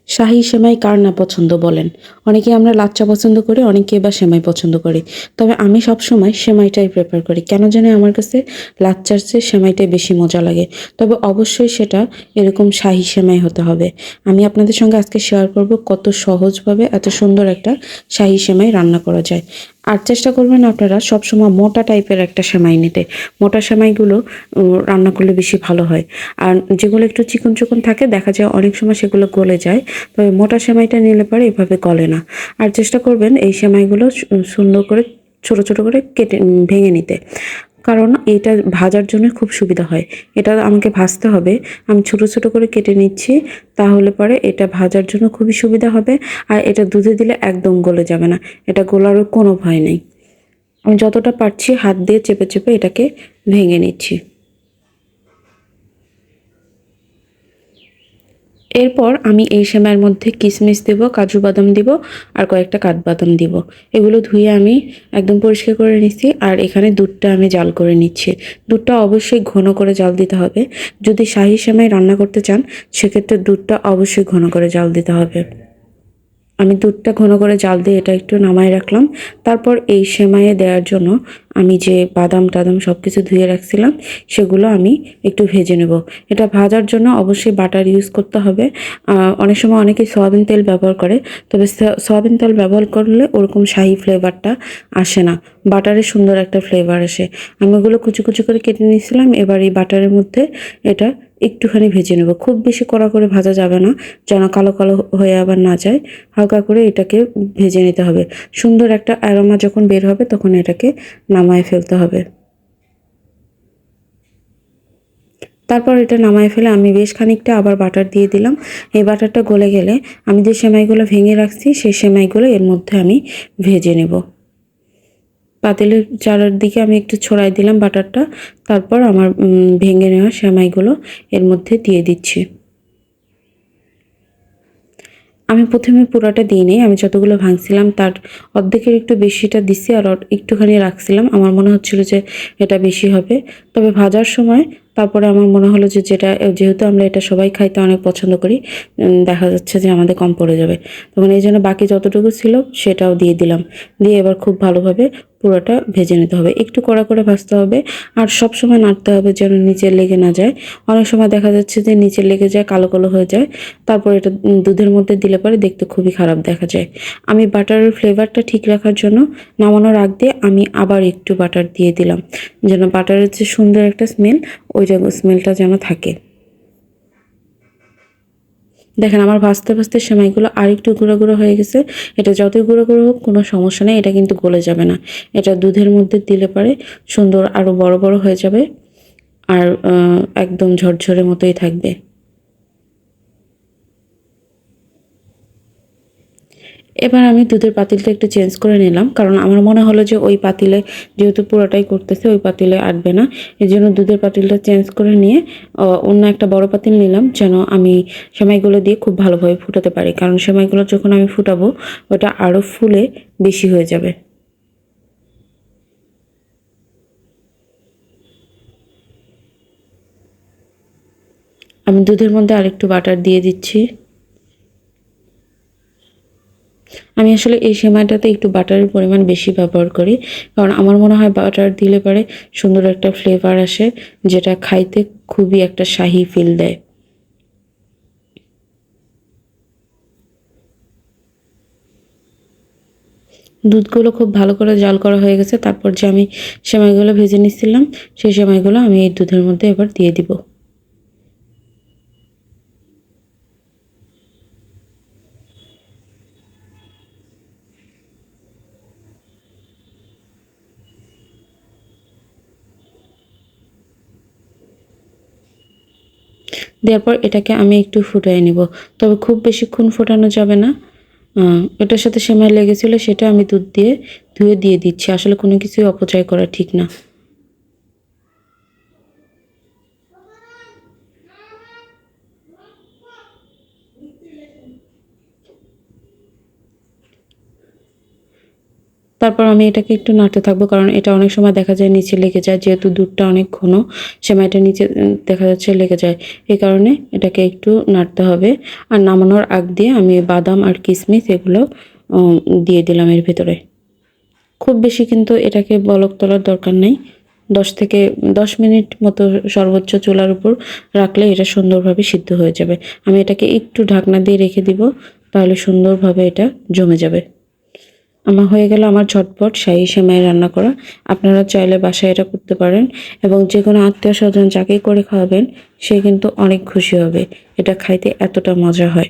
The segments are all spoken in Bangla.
শাহী সেমাই কার না পছন্দ বলেন? অনেকে আমরা লাচ্চা পছন্দ করি, অনেকে বা সেমাই পছন্দ করি। তবে আমি সবসময় সেমাইটাই প্রেফার করি। কেন জানি আমার কাছে লাচ্চার চেয়ে সেমাইটাই বেশি মজা লাগে। তবে অবশ্যই সেটা এরকম শাহী সেমাই হতে হবে। আমি আপনাদের সঙ্গে আজকে শেয়ার করব কত সহজভাবে এত সুন্দর একটা শাহী সেমাই রান্না করা যায়। আর চেষ্টা করবেন আপনারা সবসময় মোটা টাইপের একটা সেমাই নিতে। মোটা সেমাইগুলো রান্না করলে বেশি ভালো হয়। আর যেগুলো একটু চিকন চিকন থাকে দেখা যায় অনেক সময় সেগুলো গলে যায়। তবে মোটা সেমাইটা নিলে পরে এভাবে গলে না। আর চেষ্টা করবেন এই সেমাইগুলো সুন্দর করে ছোট ছোট করে কেটে ভেঙে নিতে। কারণ এটা ভাজার জন্য খুব সুবিধা হয়। এটা আমাকে ভাজতে হবে। আমি ছোট ছোট করে কেটে নিচ্ছি। তাহলে পরে এটা ভাজার জন্য খুবই সুবিধা হবে। আর এটা দুধে দিলে একদম গলে যাবে না। এটা গলারও কোনো ভয় নেই। আমি যতটা পারছি হাত দিয়ে চেপে চেপে এটাকে ভেঙে নিচ্ছি। এরপর আমি এই সেমাইয়ের মধ্যে কিশমিশ দেব, কাজু বাদাম দিব আর কয়েকটা কাঠবাদাম দিব। এগুলো ধুয়ে আমি একদম পরিষ্কার করে নিচ্ছি। আর এখানে দুধটা আমি জাল করে নিচ্ছি। দুধটা অবশ্যই ঘন করে জাল দিতে হবে। যদি শাহী সেমাই রান্না করতে চান সেক্ষেত্রে দুধটা অবশ্যই ঘন করে জাল দিতে হবে। আমি দুধটা ঘন করে জাল দিয়ে এটা একটু নামায় রাখলাম। তারপর এই সেমাইয়ে দেওয়ার জন্য আমি যে বাদাম টাদাম সব কিছু ধুয়ে রাখছিলাম সেগুলো আমি একটু ভেজে নেব। এটা ভাজার জন্য অবশ্যই বাটার ইউজ করতে হবে। অনেক সময় অনেকে সয়াবিন তেল ব্যবহার করে। তবে সয়াবিন তেল ব্যবহার করলে ওরকম শাহি ফ্লেভারটা আসে না। বাটারে সুন্দর একটা ফ্লেভার আসে। আমি ওগুলো কুচি কুচি করে কেটে নিয়েছিলাম। এবার এই বাটারের মধ্যে এটা একটুখানি ভেজে নেব। খুব বেশি কড়া করে ভাজা যাবে না, যেন কালো কালো হয়ে আবার না যায়। হালকা করে এটাকে ভেজে নিতে হবে। সুন্দর একটা অ্যারোমা যখন বের হবে তখন এটাকে নামায় ফেলতে হবে। তারপর এটা নামায় ফেলে আমি বেশ খানিকটা আবার বাটার দিয়ে দিলাম। এই বাটারটা গলে গেলে আমি যে সেমাইগুলো ভেঙে রাখছি সেই সেমাইগুলো এর মধ্যে আমি ভেজে নেব। পাতিলের চারিদিকে আমি একটু ছড়াই দিলাম বাটারটা। তারপর আমার ভেঙে নেওয়া সেমাইগুলো এর মধ্যে দিয়ে দিচ্ছি। আমি প্রথমে পুরাটা দিইনি। আমি যতগুলো ভাঙছিলাম তার অর্ধেকের একটু বেশিটা দিছি আর একটুখানি রাখছিলাম। আমার মনে হচ্ছিল যে এটা বেশি হবে। তবে ভাজার সময় তারপরে আমার মনে হলো যে যেহেতু আমরা এটা সবাই খাইতে অনেক পছন্দ করি, দেখা যাচ্ছে যে আমাদের কম পড়ে যাবে। তখন এই জন্য বাকি যতটুকু ছিল সেটাও দিয়ে দিলাম। দিয়ে এবার খুব ভালোভাবে পুরোটা ভেজে নিতে হবে। একটু কড়া করে ভাজতে হবে। আর সবসময় নাড়তে হবে যেন নিচে লেগে না যায়। অনেক সময় দেখা যাচ্ছে যে নিচে লেগে যায়, কালো কালো হয়ে যায়। তারপর এটা দুধের মধ্যে দিলে পরে দেখতে খুবই খারাপ দেখা যায়। আমি বাটারের ফ্লেভারটা ঠিক রাখার জন্য নামানোর আগ দিয়ে আমি আবার একটু বাটার দিয়ে দিলাম, যেন বাটারের যে সুন্দর একটা স্মেল ওই স্মেলটা যেন থাকে। দেখেন আমার ভাজতে ভাজতে সেমাইগুলো আর একটু গুঁড়ো গুঁড়ো হয়ে গেছে। এটা যতই গুঁড়ো গুঁড়ো হোক কোনো সমস্যা নেই, এটা কিন্তু গলে যাবে না। এটা দুধের মধ্যে দিলে পরে সুন্দর আরও বড় বড় হয়ে যাবে। আর একদম ঝরঝরে মতোই থাকবে। এবার আমি দুধের পাতিলটা একটু চেঞ্জ করে নিলাম। কারণ আমার মনে হলো যে ওই পাতিলে যেহেতু পুরোটাই করতেছে ওই পাতিলে আটবে না। এজন্য দুধের পাতিলটা চেঞ্জ করে নিয়ে অন্য একটা বড় পাতিল নিলাম, যেন আমি সেমাইগুলো দিয়ে খুব ভালোভাবে ফুটাতে পারি। কারণ সেমাইগুলো যখন আমি ফুটাবো ওটা আরও ফুলে বেশি হয়ে যাবে। আমি দুধের মধ্যে আরেকটু বাটার দিয়ে দিচ্ছি। আমি আসলে এই সেমাইটাতে একটু বাটারের পরিমাণ বেশি ব্যবহার করি। কারণ আমার মনে হয় বাটার দিলে পরে সুন্দর একটা ফ্লেভার আসে, যেটা খাইতে খুবই একটা শাহি ফিল দেয়। দুধগুলো খুব ভালো করে জাল করা হয়ে গেছে। তারপর যে আমি সেমাইগুলো ভেজে নিচ্ছিলাম সেই সেমাইগুলো আমি এই দুধের মধ্যে এবার দিয়ে দিব। দেওয়ার পর এটাকে আমি একটু ফুটিয়ে নিব। তবে খুব বেশিক্ষণ ফোটানো যাবে না। এটার সাথে সেমাই লেগেছিল সেটা আমি দুধ দিয়ে ধুয়ে দিয়ে দিচ্ছি। আসলে কোনো কিছুই অপচয় করা ঠিক না। তারপর আমি এটাকে একটু নাড়তে থাকবো, কারণ এটা অনেক সময় দেখা যায় নিচে লেগে যায়, যেহেতু দুধটা অনেক ঘন সেমাইটা নিচে দেখা যাচ্ছে লেগে যায়। এই কারণে এটাকে একটু নাড়তে হবে। আর নামানোর আগ দিয়ে আমি বাদাম আর কিশমিশ এগুলো দিয়ে দিলাম এর ভিতরে। খুব বেশি কিন্তু এটাকে বলক তোলার দরকার নেই। 10 মিনিট মতো সর্বোচ্চ চুলার উপর রাখলে এটা সুন্দরভাবে সিদ্ধ হয়ে যাবে। আমি এটাকে একটু ঢাকনা দিয়ে রেখে দিব, তাহলে সুন্দরভাবে এটা জমে যাবে। আমার হয়ে গেল আমার ঝটপট শাহী সেমাই রান্না করা। আপনারা চাইলে বাসায় এটা করতে পারেন, এবং যে কোনো আত্মীয় স্বজন যাকেই করে খাওয়াবেন সে কিন্তু অনেক খুশি হবে। এটা খাইতে এতটা মজা হয়।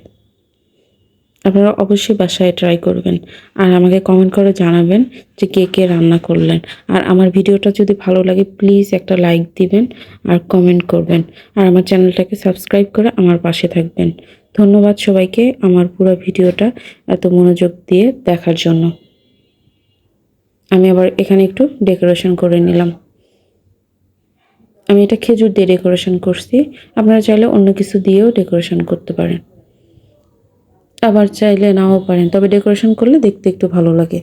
আপনারা অবশ্যই বাসায় ট্রাই করবেন, আর আমাকে কমেন্ট করে জানাবেন যে কে কে রান্না করলেন। আর আমার ভিডিওটা যদি ভালো লাগে প্লিজ একটা লাইক দিবেন আর কমেন্ট করবেন, আর আমার চ্যানেলটাকে সাবস্ক্রাইব করে আমার পাশে থাকবেন। ধন্যবাদ সবাইকে আমার পুরো ভিডিওটা এত মনোযোগ দিয়ে দেখার জন্য। আমি আবার এখানে একটু ডেকোরেশন করে নিলাম। আমি এটা খেজুর দিয়ে ডেকোরেশন করছি, আপনারা চাইলে অন্য কিছু দিয়েও ডেকোরেশন করতে পারেন, আবার চাইলে নাও পারেন, তবে ডেকোরেশন করলে দেখতে একটু ভালো লাগে।